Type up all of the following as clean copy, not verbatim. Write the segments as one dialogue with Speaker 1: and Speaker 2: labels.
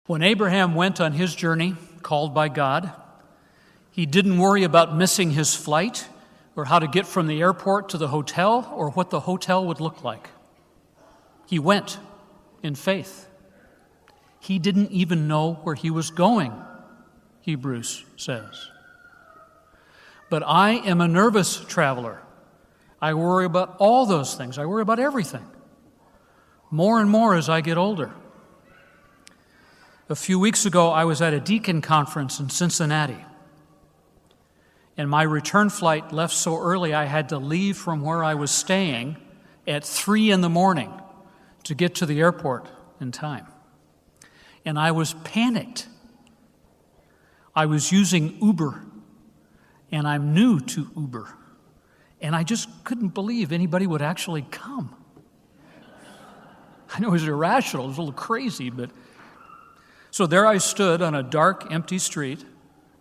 Speaker 1: When Abraham went on his journey, called by God, he didn't worry about missing his flight or how to get from the airport to the hotel or what the hotel would look like. He went in faith. He didn't even know where he was going, Hebrews says. But I am a nervous traveler. I worry about all those things. I worry about everything. More and more as I get older. A few weeks ago, I was at a Deacon conference in Cincinnati. And my return flight left so early I had to leave from where I was staying at 3 a.m. to get to the airport in time. And I was panicked. I was using Uber, and I'm new to Uber. And I just couldn't believe anybody would actually come. I know it was irrational, it was a little crazy, but... So there I stood on a dark, empty street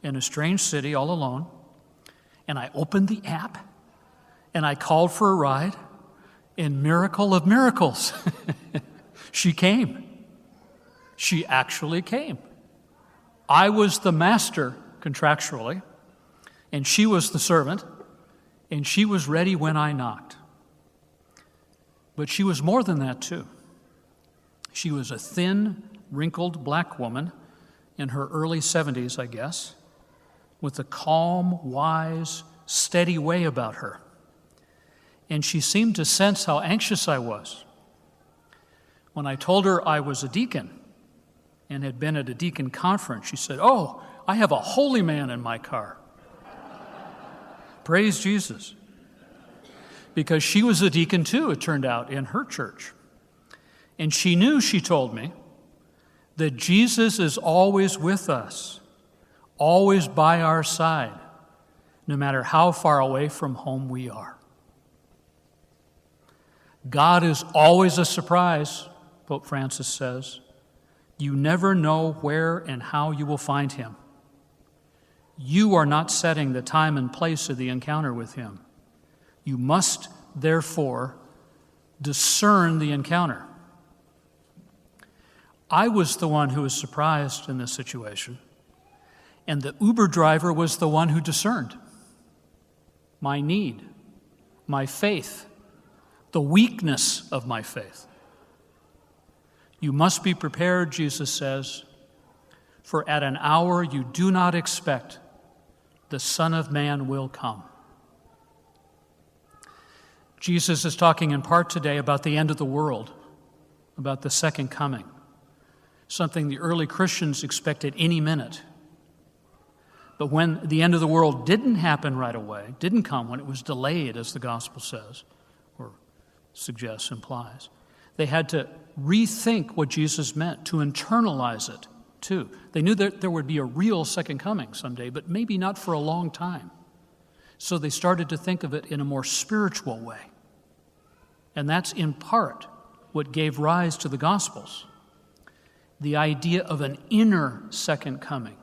Speaker 1: in a strange city all alone, and I opened the app, and I called for a ride, and miracle of miracles, she came. She actually came. I was the master contractually, and she was the servant, and she was ready when I knocked. But she was more than that, too. She was a thin, wrinkled black woman in her early 70s, I guess, with a calm, wise, steady way about her. And she seemed to sense how anxious I was. When I told her I was a deacon and had been at a deacon conference, she said, "Oh, I have a holy man in my car." Praise Jesus. Because she was a deacon too, it turned out, in her church. And she knew, she told me, that Jesus is always with us, always by our side, no matter how far away from home we are. God is always a surprise, Pope Francis says. You never know where and how you will find him. You are not setting the time and place of the encounter with him. You must, therefore, discern the encounter. I was the one who was surprised in this situation, and the Uber driver was the one who discerned my need, my faith, the weakness of my faith. You must be prepared, Jesus says, for at an hour you do not expect, the Son of Man will come. Jesus is talking in part today about the end of the world, about the second coming, something the early Christians expected any minute. But when the end of the world didn't happen right away, didn't come, when it was delayed, as the gospel says, or suggests, implies, they had to rethink what Jesus meant, to internalize it too. They knew that there would be a real second coming someday, but maybe not for a long time. So they started to think of it in a more spiritual way. And that's in part what gave rise to the Gospels. The idea of an inner second coming,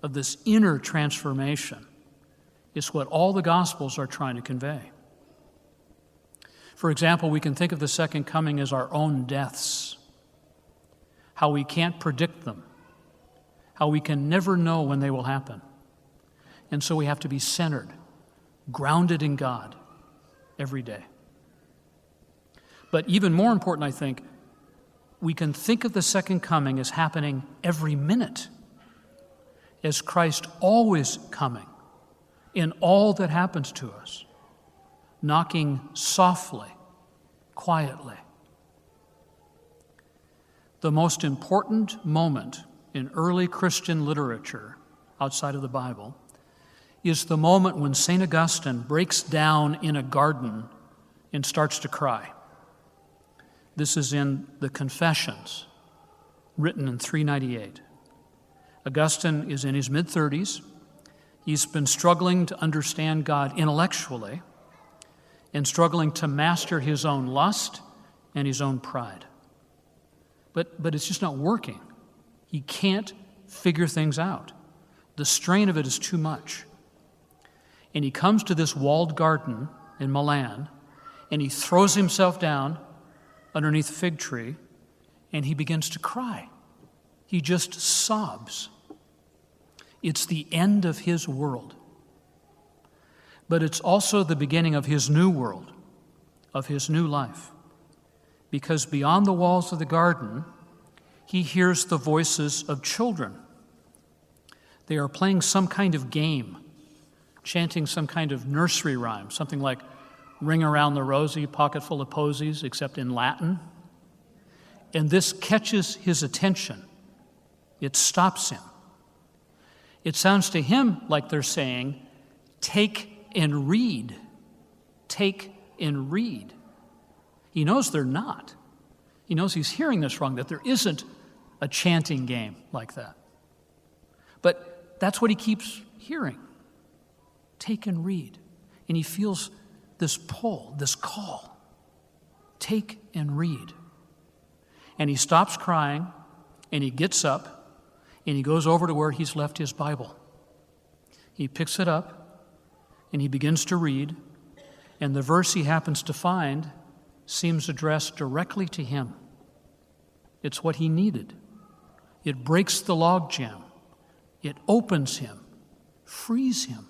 Speaker 1: of this inner transformation, is what all the Gospels are trying to convey. For example, we can think of the second coming as our own deaths, how we can't predict them, how we can never know when they will happen. And so we have to be centered, grounded in God every day. But even more important, I think, we can think of the second coming as happening every minute, as Christ always coming in all that happens to us, knocking softly, quietly. The most important moment in early Christian literature outside of the Bible is the moment when St. Augustine breaks down in a garden and starts to cry. This is in the Confessions, written in 398. Augustine is in his mid-30s. He's been struggling to understand God intellectually and struggling to master his own lust and his own pride. But it's just not working. He can't figure things out. The strain of it is too much. And he comes to this walled garden in Milan, and he throws himself down underneath a fig tree, and he begins to cry. He just sobs. It's the end of his world. But it's also the beginning of his new world, of his new life. Because beyond the walls of the garden, he hears the voices of children. They are playing some kind of game, chanting some kind of nursery rhyme, something like "Ring around the rosy, pocket full of posies," except in Latin. And this catches his attention. It stops him. It sounds to him like they're saying, "Take and read. Take and read." He knows they're not. He knows he's hearing this wrong, that there isn't a chanting game like that. But that's what he keeps hearing. Take and read. And he feels this pull, this call. Take and read. And he stops crying, and he gets up, and he goes over to where he's left his Bible. He picks it up, and he begins to read, and the verse he happens to find seems addressed directly to him. It's what he needed. It breaks the logjam. It opens him, frees him.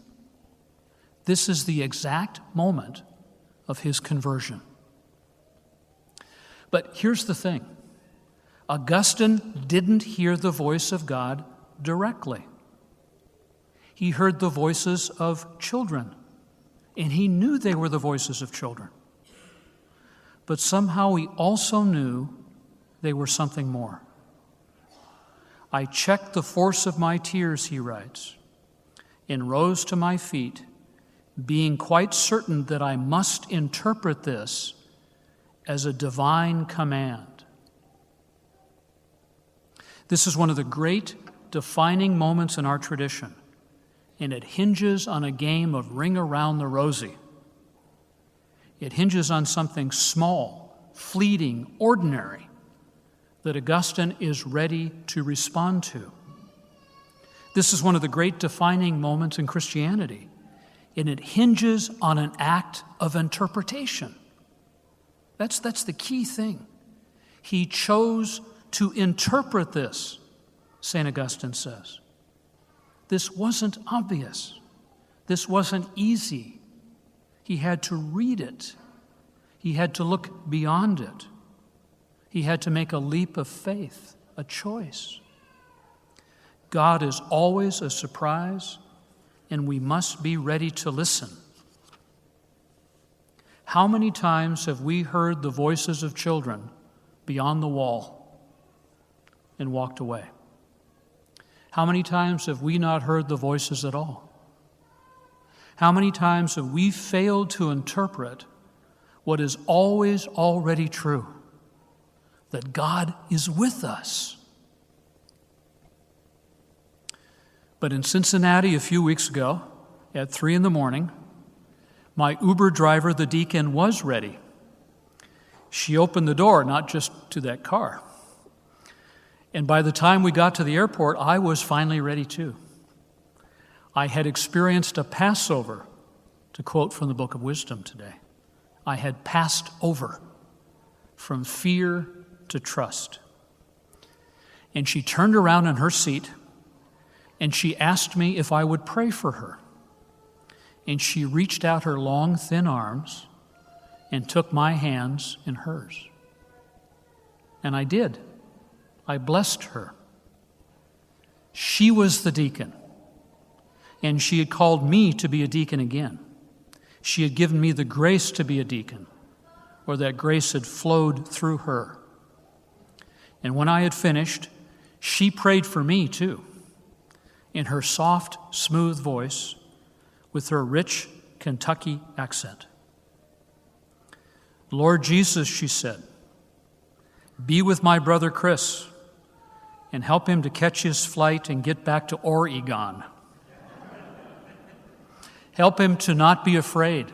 Speaker 1: This is the exact moment of his conversion. But here's the thing. Augustine didn't hear the voice of God directly. He heard the voices of children, and he knew they were the voices of children. But somehow he also knew they were something more. "I checked the force of my tears," he writes, "and rose to my feet, being quite certain that I must interpret this as a divine command." This is one of the great defining moments in our tradition, and it hinges on a game of ring around the rosy. It hinges on something small, fleeting, ordinary that Augustine is ready to respond to. This is one of the great defining moments in Christianity, and it hinges on an act of interpretation. That's the key thing. He chose to interpret this, St. Augustine says. This wasn't obvious. This wasn't easy. He had to read it. He had to look beyond it. He had to make a leap of faith, a choice. God is always a surprise, and we must be ready to listen. How many times have we heard the voices of children beyond the wall and walked away? How many times have we not heard the voices at all? How many times have we failed to interpret what is always already true, that God is with us? But in Cincinnati a few weeks ago, at 3 a.m, my Uber driver, the deacon, was ready. She opened the door, not just to that car. And by the time we got to the airport, I was finally ready too. I had experienced a Passover, to quote from the Book of Wisdom today. I had passed over from fear to trust. And she turned around in her seat, and she asked me if I would pray for her. And she reached out her long, thin arms and took my hands in hers. And I did. I blessed her. She was the deacon, and she had called me to be a deacon again. She had given me the grace to be a deacon, or that grace had flowed through her. And when I had finished, she prayed for me too, in her soft, smooth voice, with her rich Kentucky accent. "Lord Jesus," she said, "be with my brother Chris and help him to catch his flight and get back to Oregon. Help him to not be afraid.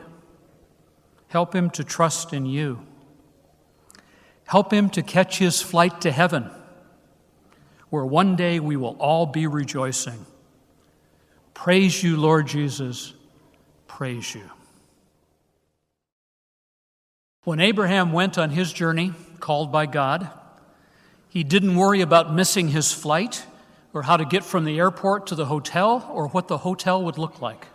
Speaker 1: Help him to trust in you. Help him to catch his flight to heaven, where one day we will all be rejoicing. Praise you, Lord Jesus, praise you." When Abraham went on his journey, called by God, He didn't worry about missing his flight or how to get from the airport to the hotel or what the hotel would look like.